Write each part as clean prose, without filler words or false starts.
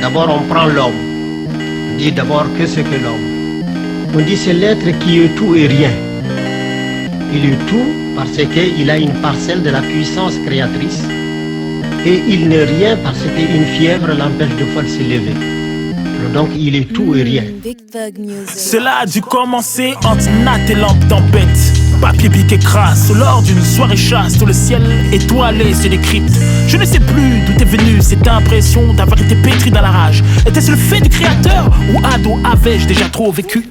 D'abord on prend l'homme, on dit d'abord que c'est que l'homme. On dit c'est l'être qui est tout et rien. Il est tout parce qu'il a une parcelle de la puissance créatrice et il n'est rien parce qu'une fièvre l'empêche de fois de se lever. Donc il est tout et rien. Cela a dû commencer entre natte et lampe tempête. Papier piqué crasse lors d'une soirée chasse. Tout le ciel étoilé se décrypte. Je ne sais plus d'où est venue cette impression d'avoir été pétri dans la rage. Était-ce le fait du créateur ou ado avais-je déjà trop vécu?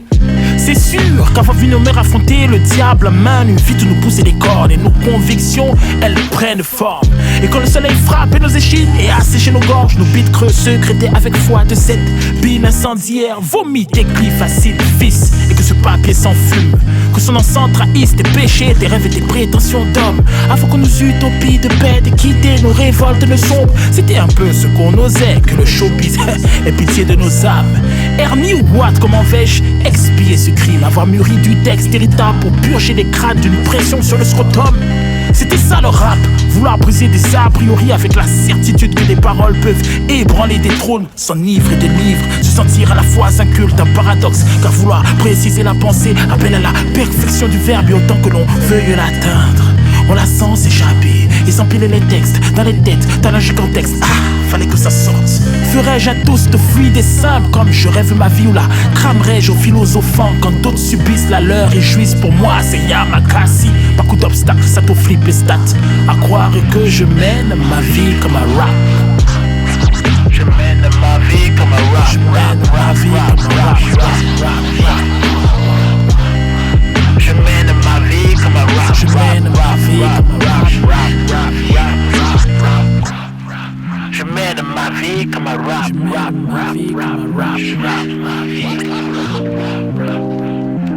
C'est sûr qu'avoir vu nos mères affronter le diable à main nue, vite nous pousser des cordes et nos convictions, elles prennent forme. Et quand le soleil frappe nos échines et asséche nos gorges, nos bites creux secrétés avec foi de cette bine incendiaire vomit tes plis faciles, fils, et que ce papier s'enfume. Que son encens trahisse tes péchés, tes rêves et tes prétentions d'homme. Avant que nos utopies de bêtes et quitter nos révoltes ne sombres. C'était un peu ce qu'on osait, que le showbiz ait pitié de nos âmes. Ernie ou Watt, comment vais-je expier ce crime? Avoir mûri du texte irritable pour purger les crânes d'une pression sur le scrotum. C'était ça le rap, vouloir briser des a priori avec la certitude que des paroles peuvent ébranler des trônes, s'enivrer des livres, se sentir à la fois inculte, un paradoxe, car vouloir préciser la pensée appelle à la perfection du verbe et autant que l'on veuille l'atteindre. On la sent s'échapper et s'empiler les textes dans les têtes, dans un gigantexte. Ah, fallait que ça sorte. Ferais-je un toast fluide et simple comme je rêve ma vie ou la cramerais-je aux philosophants quand d'autres subissent la leur et jouissent pour moi, c'est Yamakasi. Pas coup d'obstacle, ça te flippe les stats. À croire que je mène ma vie comme un rap. Je mène ma vie comme un rap. Je mène ma vie comme un rap. Je mène ma vie comme un rap. Je mène ma vie comme un rap. Je mène ma vie comme un rap. Je mène ma vie comme un rap.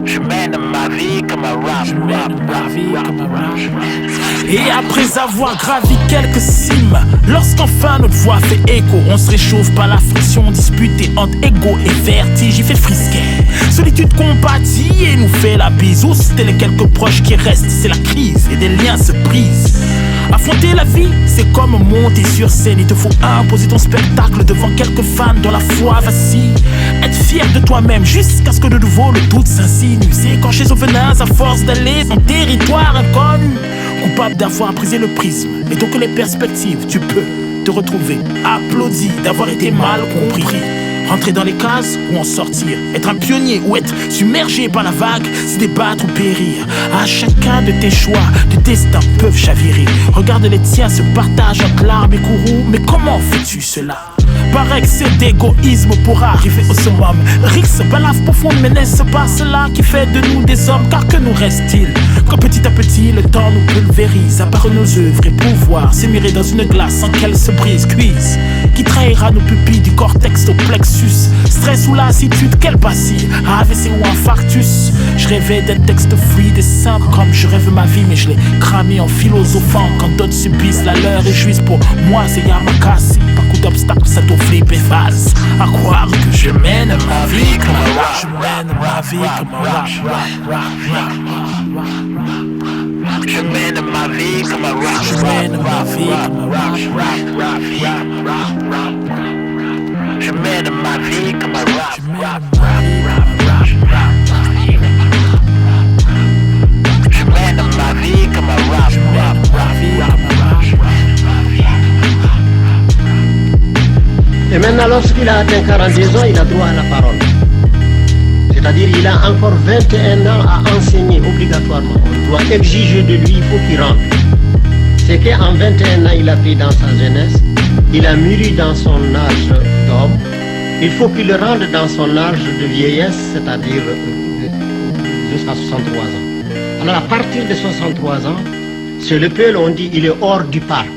Je mène ma vie comme un rap. Je mène ma vie comme un rap. Et après avoir gravi quelques cimes, lorsqu'enfin notre voix fait écho, on se réchauffe par la friction disputée entre ego et vertige. Il fait frisquet, solitude compatie et nous fait la bise. Ou c'était les quelques proches qui restent, c'est la crise et des liens se brisent. Affronter la vie, c'est comme monter sur scène. Il te faut imposer ton spectacle devant quelques fans dont la foi vacille. Être fier de toi-même jusqu'à ce que de nouveau le doute s'insinue. S'écorcher aux venins à force d'aller en territoire inconnu. Coupable d'avoir brisé le prisme et donc les perspectives, tu peux te retrouver applaudi d'avoir été mal compris. Rentrer dans les cases ou en sortir, être un pionnier ou être submergé par la vague, se débattre ou périr. À chacun de tes choix, de destins peuvent chavirer. Regarde les tiens se partagent entre larmes et courroux. Mais comment fais-tu cela? Par excès d'égoïsme pour arriver au summum. Rix, balave profonde, mais n'est-ce pas cela qui fait de nous des hommes? Car que nous reste-t-il quand petit à petit le temps nous pulvérise? À part nos œuvres et pouvoir s'émirer dans une glace sans qu'elle se brise. Cuise qui trahira nos pupilles du cortex au plexus. Stress ou lassitude, quel passif, AVC ou infarctus. Je rêvais d'un texte fluide et simple comme je rêve ma vie, mais je l'ai cramé en philosophant. Quand d'autres subissent la leur et jouissent, pour moi c'est Yamakasi. Pas coup d'obstacle, ça te flippe et phase. À croire que je mène ma vie comme un rap. Je mène ma vie comme un rap. Je mène ma vie comme un rap. Je mène ma vie comme un rap. Je mène ma vie comme un rap. Je mène ma Je mène ma vie comme un rap. vie comme un rap. Et maintenant, lorsqu'il a atteint 42 ans, il a droit à la parole. C'est-à-dire qu'il a encore 21 ans à enseigner obligatoirement. On doit exiger de lui, il faut qu'il rentre. C'est qu'en 21 ans, il a pris dans sa jeunesse, il a mûri dans son âge d'homme. Il faut qu'il rentre dans son âge de vieillesse, c'est-à-dire jusqu'à 63 ans. Alors à partir de 63 ans, c'est le peuple, on dit, il est hors du parc.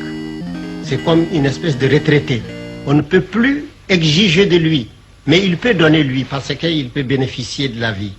C'est comme une espèce de retraité. On ne peut plus exiger de lui, mais il peut donner lui parce qu'il peut bénéficier de la vie.